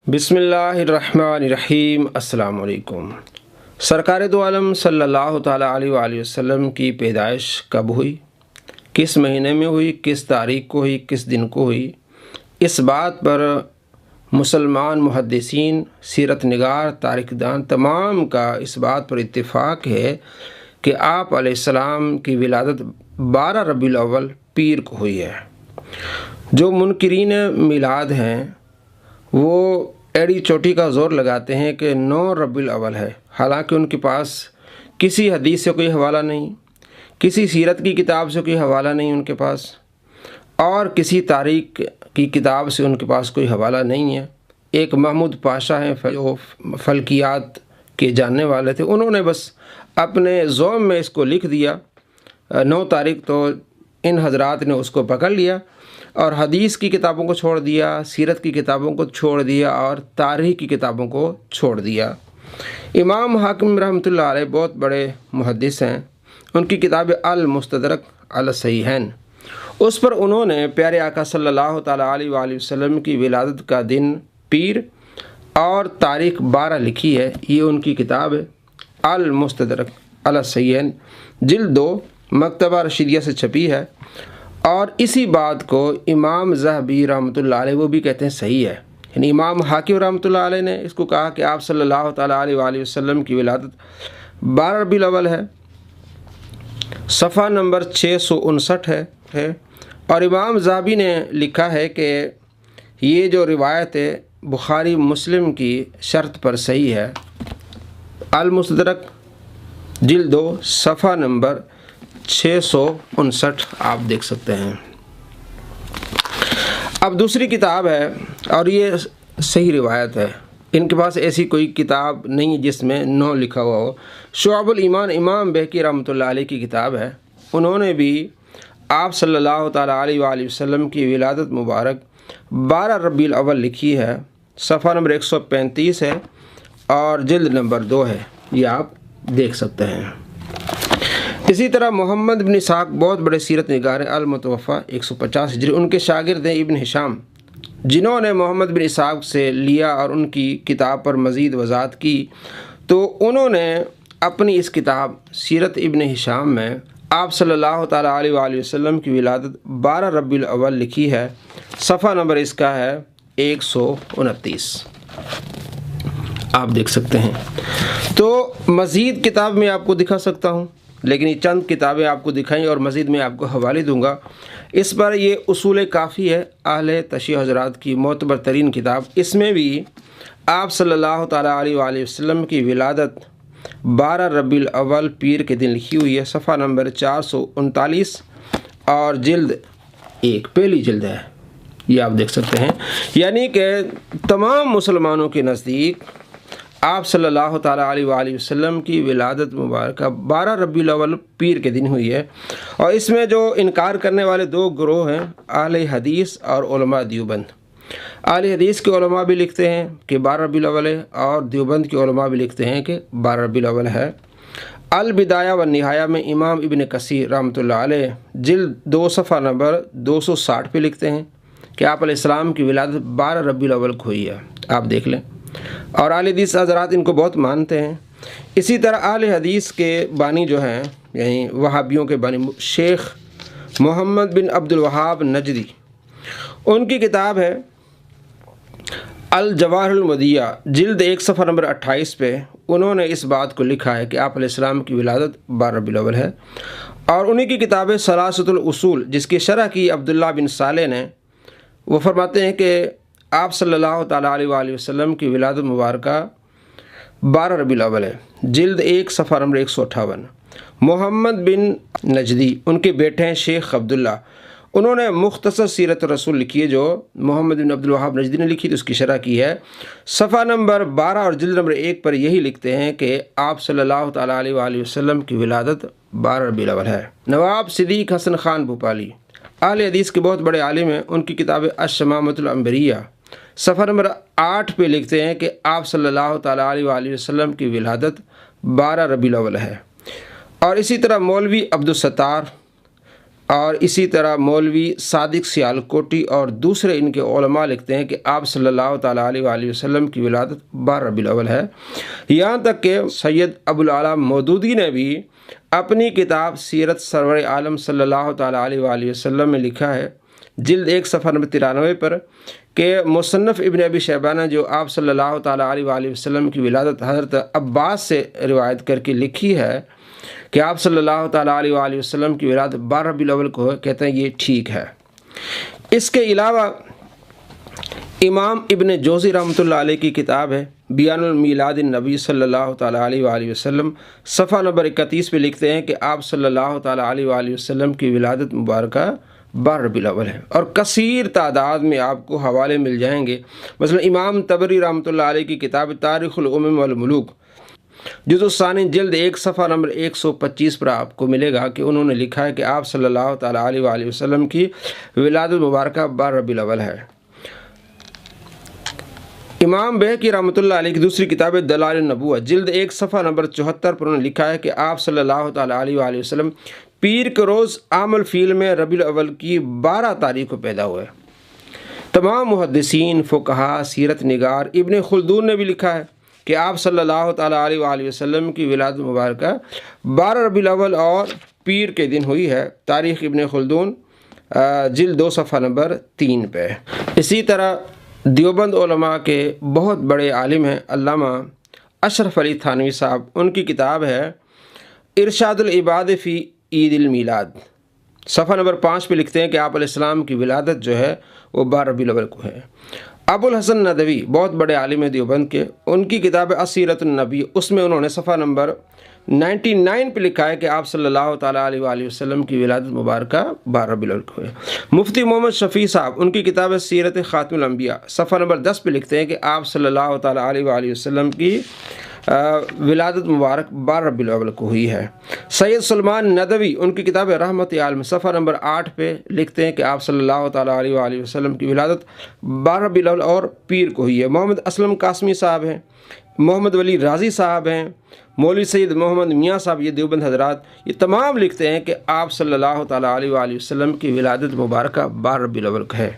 بسم اللہ الرحمن الرحیم۔ السلام علیکم۔ سرکار دو عالم صلی اللہ تعالیٰ علیہ وآلہ وسلم کی پیدائش کب ہوئی، کس مہینے میں ہوئی، کس تاریخ کو ہوئی، کس دن کو ہوئی، اس بات پر مسلمان محدثین، سیرت نگار، تاریخ دان تمام کا اس بات پر اتفاق ہے کہ آپ علیہ السلام کی ولادت 12 ربیع الاول پیر کو ہوئی ہے۔ جو منکرین میلاد ہیں وہ ایڑی چوٹی کا زور لگاتے ہیں کہ 9 ربیع الاول ہے، حالانکہ ان کے پاس کسی حدیث سے کوئی حوالہ نہیں، کسی سیرت کی کتاب سے کوئی حوالہ نہیں ان کے پاس، اور کسی تاریخ کی کتاب سے ان کے پاس کوئی حوالہ نہیں ہے۔ ایک محمود پاشا ہیں جو فلکیات کے جاننے والے تھے، انہوں نے بس اپنے ذوم میں اس کو لکھ دیا 9 تاریخ، تو ان حضرات نے اس کو پکڑ لیا اور حدیث کی کتابوں کو چھوڑ دیا، سیرت کی کتابوں کو چھوڑ دیا اور تاریخ کی کتابوں کو چھوڑ دیا۔ امام حاکم رحمۃ اللہ علیہ بہت بڑے محدث ہیں، ان کی کتاب المستدرک علی الصحیحین، اس پر انہوں نے پیارے آقا صلی اللہ تعالیٰ علیہ وآلہ وسلم کی ولادت کا دن پیر اور تاریخ 12 لکھی ہے۔ یہ ان کی کتاب ہے المستدرک علی الصحیحین، جلد 2، مکتبہ رشیدیہ سے چھپی ہے، اور اسی بات کو امام ذہبی رحمۃ اللہ علیہ وہ بھی کہتے ہیں صحیح ہے۔ یعنی امام حاکم رحمۃ اللہ علیہ نے اس کو کہا کہ آپ صلی اللہ تعالیٰ علیہ وآلہ وسلم کی ولادت 12 ربیع الاول ہے، صفحہ نمبر 659 ہے، اور امام ذہبی نے لکھا ہے کہ یہ جو روایت ہے بخاری مسلم کی شرط پر صحیح ہے۔ المستدرک جلد 2، صفحہ نمبر 659 آپ دیکھ سکتے ہیں۔ اب دوسری کتاب ہے، اور یہ صحیح روایت ہے، ان کے پاس ایسی کوئی کتاب نہیں جس میں 9 لکھا ہوا ہو۔ شعب الایمان امام بہقی رحمۃ اللہ علیہ کی کتاب ہے، انہوں نے بھی آپ صلی اللہ تعالیٰ علیہ وآلہ وسلم کی ولادت مبارک 12 ربیع الاول لکھی ہے، صفحہ نمبر 135 ہے اور جلد نمبر 2 ہے، یہ آپ دیکھ سکتے ہیں۔ اسی طرح محمد بن اسحاق بہت بڑے سیرت نگار ہیں، المتوفیٰ 150 ہجری، ان کے شاگرد ہیں ابن ہشام، جنہوں نے محمد بن اسحاق سے لیا اور ان کی کتاب پر مزید وضاحت کی، تو انہوں نے اپنی اس کتاب سیرت ابن ہشام میں آپ صلی اللہ تعالیٰ علیہ وآلہ وسلم کی ولادت 12 ربیع الاول لکھی ہے، صفحہ نمبر اس کا ہے 129، آپ دیکھ سکتے ہیں۔ تو مزید کتاب میں آپ کو دکھا سکتا ہوں، لیکن یہ چند کتابیں آپ کو دکھائیں اور مزید میں آپ کو حوالے دوں گا۔ اس پر یہ اصول کافی ہے، اہل تشیع حضرات کی معتبر ترین کتاب، اس میں بھی آپ صلی اللہ تعالیٰ علیہ وآلہ وسلم کی ولادت 12 ربیع الاول پیر کے دن لکھی ہوئی ہے، صفحہ نمبر 439 اور جلد 1، پہلی جلد ہے، یہ آپ دیکھ سکتے ہیں۔ یعنی کہ تمام مسلمانوں کے نزدیک آپ صلی اللہ تعالیٰ علیہ وآلہ وسلم کی ولادت مبارکہ 12 ربیع الاول پیر کے دن ہوئی ہے، اور اس میں جو انکار کرنے والے 2 گروہ ہیں، اہل حدیث اور علماء دیوبند۔ اہل حدیث کے علماء بھی لکھتے ہیں کہ 12 ربیع الاول ہے، اور دیوبند کے علماء بھی لکھتے ہیں کہ 12 ربیع الاول ہے۔ البدایہ والنہایہ میں امام ابن کثیر رحمۃ اللہ علیہ جلد 2، صفحہ نمبر 260 پہ لکھتے ہیں کہ آپ علیہ السلام کی ولادت 12 ربیع الاول کو ہوئی ہے، آپ دیکھ لیں، اور اہل حدیث حضرات ان کو بہت مانتے ہیں۔ اسی طرح اہل حدیث کے بانی جو ہیں، یعنی وہابیوں کے بانی، شیخ محمد بن عبد الوہاب نجدی، ان کی کتاب ہے الجواہر المدیہ، جلد 1، صفحہ نمبر 28 پہ انہوں نے اس بات کو لکھا ہے کہ آپ علیہ السلام کی ولادت 12 ربیع الاول ہے، اور انہی کی کتاب ہے ثلاثۃ الاصول، جس کی شرح کی عبداللہ بن صالح نے، وہ فرماتے ہیں کہ آپ صلی اللہ تعالیٰ علیہ وآلہ وسلم کی ولادت مبارکہ 12 ربیع الاول ہے، جلد 1، صفحہ نمبر 158۔ محمد بن نجدی، ان کے بیٹے ہیں شیخ عبداللہ، انہوں نے مختصر سیرت الرسول لکھی ہے جو محمد بن عبد الوہاب نجدی نے لکھی، تو اس کی شرح کی ہے، صفحہ نمبر 12 اور جلد نمبر 1 پر یہی لکھتے ہیں کہ آپ صلی اللہ تعالیٰ علیہ وآلہ وسلم کی ولادت 12 ربیع الاول ہے۔ نواب صدیق حسن خان بھوپالی اہل حدیث کے بہت بڑے عالم ہیں، ان کی کتاب الشمامۃ العنبریہ، صفحہ نمبر 8 پہ لکھتے ہیں کہ آپ صلی اللہ تعالیٰ علیہ وآلہ وسلم کی ولادت 12 ربیع الاول ہے۔ اور اسی طرح مولوی عبدالستار اور اسی طرح مولوی صادق سیالکوٹی اور دوسرے ان کے علماء لکھتے ہیں کہ آپ صلی اللہ تعالیٰ علیہ وآلہ وسلم کی ولادت 12 ربیع الاول ہے۔ یہاں تک کہ سید ابوالعلا مودودی نے بھی اپنی کتاب سیرت سرور عالم صلی اللہ تعالیٰ علیہ وآلہ وسلم میں لکھا ہے، جلد 1 صفحہ نمبر 93 پر، کہ مصنف ابن ابی شیبہ نے جو آپ صلی اللہ تعالیٰ علیہ وآلہ وسلم کی ولادت حضرت عباس سے روایت کر کے لکھی ہے کہ آپ صلی اللہ تعالیٰ علیہ وآلہ وسلم کی ولادت 12 ربیع الاول کو ہے، کہتے ہیں یہ ٹھیک ہے۔ اس کے علاوہ امام ابن جوزی رحمۃ اللہ علیہ کی کتاب ہے بیان المیلاد النبی صلی اللہ تعالیٰ علیہ وآلہ وسلم، صفحہ نمبر 31 پہ لکھتے ہیں کہ آپ صلی اللہ تعالیٰ علیہ وآلہ وسلم کی ولادت مبارکہ 12 ربیع الاول ہے، اور کثیر تعداد میں آپ کو حوالے مل جائیں گے۔ مثلا امام طبری رحمۃ اللہ علیہ کی کتاب تاریخ الامم والملوک جزء الثانی جلد 1 صفحہ نمبر 125 پر آپ کو ملے گا کہ انہوں نے لکھا ہے کہ آپ صلی اللہ تعالیٰ علیہ وآلہ وسلم کی ولادت مبارکہ 12 ربیع الاول ہے۔ امام بہقی رحمۃ اللہ علیہ کی دوسری کتاب دلائل النبوہ جلد 1 صفحہ نمبر 74 پر انہوں نے لکھا ہے کہ آپ صلی اللہ تعالیٰ علیہ وآلہ وسلم پیر کے روز عام الفیل میں ربیع الاول کی 12 تاریخ کو پیدا ہوئے۔ تمام محدثین، فقہا، سیرت نگار، ابن خلدون نے بھی لکھا ہے کہ آپ صلی اللہ تعالیٰ علیہ وآلہ وسلم کی ولادت مبارکہ 12 ربیع الاول اور پیر کے دن ہوئی ہے، تاریخ ابن خلدون جلد 2 صفحہ نمبر 3 پہ۔ اسی طرح دیوبند علماء کے بہت بڑے عالم ہیں علامہ اشرف علی تھانوی صاحب، ان کی کتاب ہے ارشاد العباد فی عید المیلاد، صفحہ نمبر 5 پہ لکھتے ہیں کہ آپ علیہ السلام کی ولادت جو ہے وہ 12 ربیع الاول کو ہے۔ ابو الحسن ندوی بہت بڑے عالم ہیں دیوبند کے، ان کی کتاب اسیرت النبی، اس میں انہوں نے صفحہ نمبر 99 پہ لکھا ہے کہ آپ صلی اللہ تعالیٰ علیہ وآلہ وسلم کی ولادت مبارکہ 12 ربیع الاول کو ہے۔ مفتی محمد شفیع صاحب، ان کی کتاب سیرت خاتم الانبیاء، صفحہ نمبر 10 پہ لکھتے ہیں کہ آپ صلی اللہ تعالیٰ علیہ وآلہ وسلم کی ولادت مبارک 12 ربیع الاول کو ہوئی ہے۔ سید سلمان ندوی، ان کی کتاب رحمت عالم، صفحہ نمبر 8 پہ لکھتے ہیں کہ آپ صلی اللہ تعالیٰ علیہ وآلہ وسلم کی ولادت 12 ربیع الاول اور پیر کو ہوئی ہے۔ محمد اسلم قاسمی صاحب ہیں، محمد ولی رازی صاحب ہیں، مولوی سید محمد میاں صاحب، یہ دیوبند حضرات، یہ تمام لکھتے ہیں کہ آپ صلی اللہ تعالیٰ علیہ وآلہ وسلم کی ولادت مبارکہ 12 ربیع الاول کو ہے۔